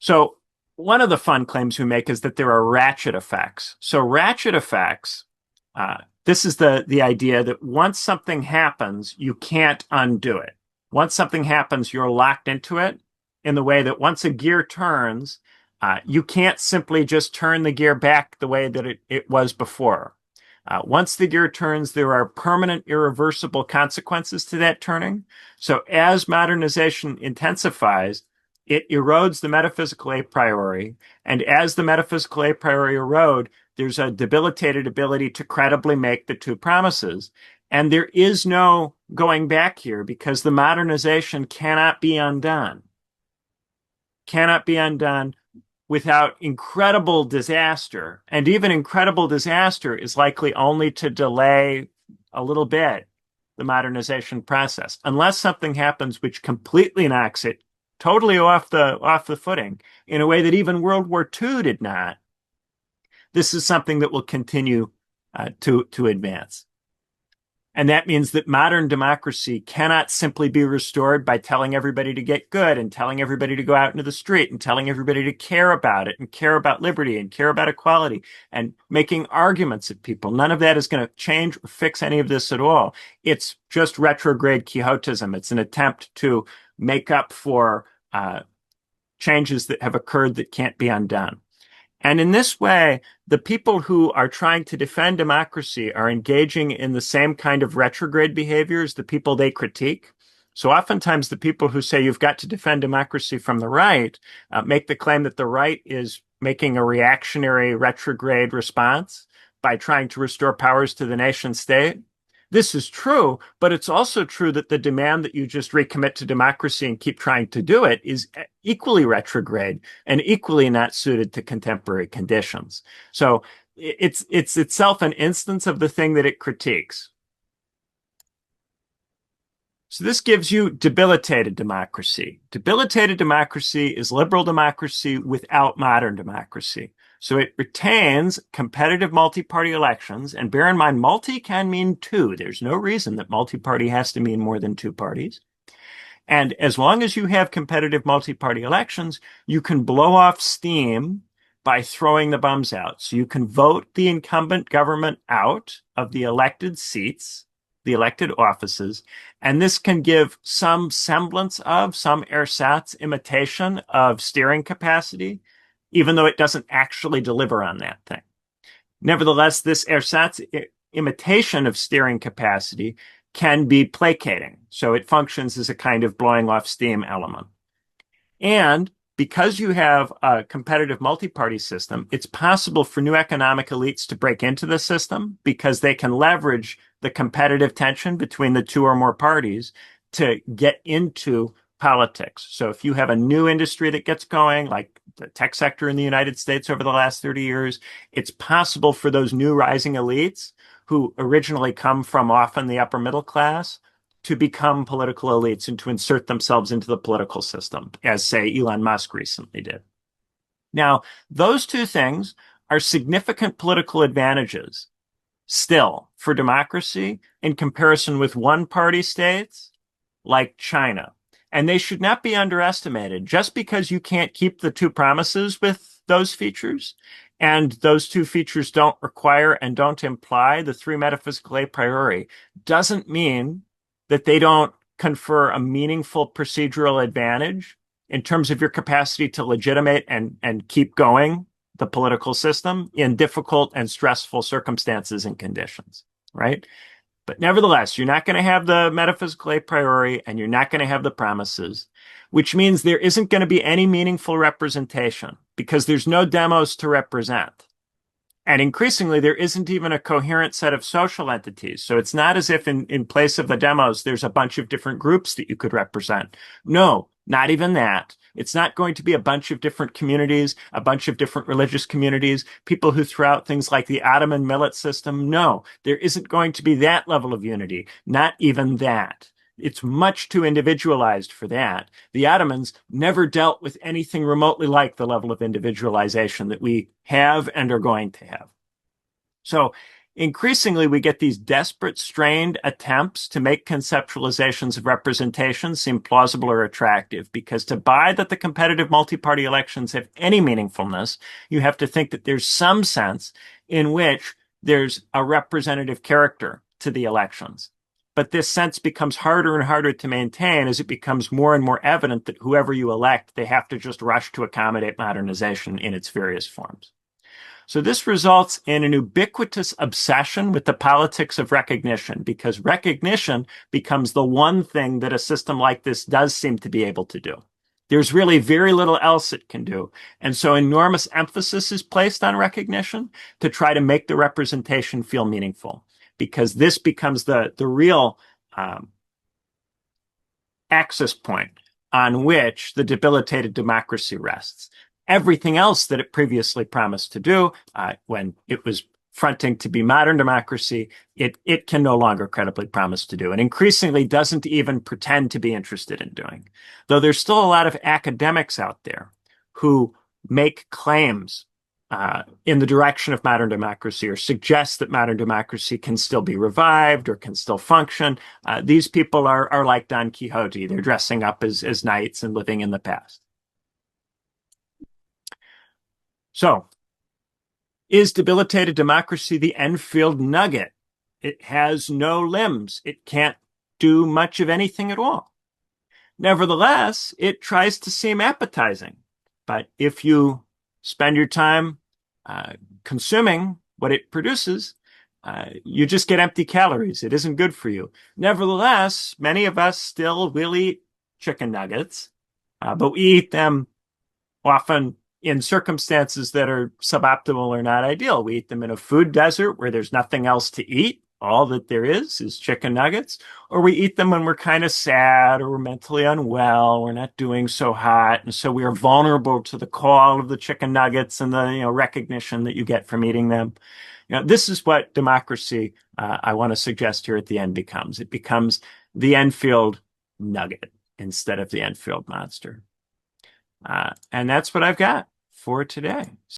So one of the fun claims we make is that there are ratchet effects. So ratchet effects, this is the idea that once something happens, you can't undo it. Once something happens, you're locked into it in the way that once a gear turns, you can't simply just turn the gear back the way that it was before. Once the gear turns, there are permanent, irreversible consequences to that turning. So as modernization intensifies, it erodes the metaphysical a priori. And as the metaphysical a priori erode, there's a debilitated ability to credibly make the two promises. And there is no going back here because the modernization cannot be undone. Cannot be undone without incredible disaster. And even incredible disaster is likely only to delay a little bit the modernization process, unless something happens which completely knocks it totally off the footing in a way that even World War II did not. This is something that will continue to advance. And that means that modern democracy cannot simply be restored by telling everybody to get good and telling everybody to go out into the street and telling everybody to care about it and care about liberty and care about equality and making arguments at people. None of that is going to change or fix any of this at all. It's just retrograde Quixotism. It's an attempt to make up for changes that have occurred that can't be undone. And in this way, the people who are trying to defend democracy are engaging in the same kind of retrograde behavior as the people they critique. So oftentimes the people who say you've got to defend democracy from the right make the claim that the right is making a reactionary retrograde response by trying to restore powers to the nation state. This is true, but it's also true that the demand that you just recommit to democracy and keep trying to do it is equally retrograde and equally not suited to contemporary conditions. So it's itself an instance of the thing that it critiques. So this gives you debilitated democracy. Debilitated democracy is liberal democracy without modern democracy. So it retains competitive multi-party elections. And bear in mind, multi can mean two. There's no reason that multi-party has to mean more than two parties. And as long as you have competitive multi-party elections, you can blow off steam by throwing the bums out. So you can vote the incumbent government out of the elected seats, the elected offices, and this can give some semblance of, some ersatz imitation of steering capacity, even though it doesn't actually deliver on that thing. Nevertheless, this ersatz imitation of steering capacity can be placating. So it functions as a kind of blowing off steam element. And because you have a competitive multi-party system, it's possible for new economic elites to break into the system because they can leverage the competitive tension between the two or more parties to get into politics. So if you have a new industry that gets going, like the tech sector in the United States over the last 30 years, it's possible for those new rising elites who originally come from often the upper middle class to become political elites and to insert themselves into the political system, as, say, Elon Musk recently did. Now, those two things are significant political advantages still for democracy in comparison with one-party states like China. And they should not be underestimated. Just because you can't keep the two promises with those features, and those two features don't require and don't imply the three metaphysical a priori, doesn't mean that they don't confer a meaningful procedural advantage in terms of your capacity to legitimate and keep going the political system in difficult and stressful circumstances and conditions, right? But nevertheless, you're not going to have the metaphysical a priori and you're not going to have the promises, which means there isn't going to be any meaningful representation because there's no demos to represent. And increasingly, there isn't even a coherent set of social entities. So it's not as if in place of the demos, there's a bunch of different groups that you could represent. No, not even that. It's not going to be a bunch of different communities, a bunch of different religious communities, people who throw out things like the Ottoman millet system. No, there isn't going to be that level of unity, not even that. It's much too individualized for that. The Ottomans never dealt with anything remotely like the level of individualization that we have and are going to have. So increasingly, we get these desperate, strained attempts to make conceptualizations of representation seem plausible or attractive, because to buy that the competitive multi-party elections have any meaningfulness, you have to think that there's some sense in which there's a representative character to the elections. But this sense becomes harder and harder to maintain as it becomes more and more evident that whoever you elect, they have to just rush to accommodate modernization in its various forms. So this results in an ubiquitous obsession with the politics of recognition, because recognition becomes the one thing that a system like this does seem to be able to do. There's really very little else it can do. And so enormous emphasis is placed on recognition to try to make the representation feel meaningful, because this becomes the real access point on which the debilitated democracy rests. Everything else that it previously promised to do when it was fronting to be modern democracy, it can no longer credibly promise to do, and increasingly doesn't even pretend to be interested in doing. Though there's still a lot of academics out there who make claims in the direction of modern democracy, or suggest that modern democracy can still be revived or can still function. These people are like Don Quixote. They're dressing up as knights and living in the past. So, is debilitated democracy the Enfield nugget? It has no limbs. It can't do much of anything at all. Nevertheless, it tries to seem appetizing. But if you spend your time consuming what it produces, you just get empty calories. It isn't good for you. Nevertheless, many of us still will eat chicken nuggets, but we eat them often in circumstances that are suboptimal or not ideal. We eat them in a food desert where there's nothing else to eat. All that there is chicken nuggets. Or we eat them when we're kind of sad or we're mentally unwell, we're not doing so hot, and so we are vulnerable to the call of the chicken nuggets and the recognition that you get from eating them. This is what democracy, I want to suggest here at the end, becomes. It becomes the Enfield nugget instead of the Enfield monster. And that's what I've got for today.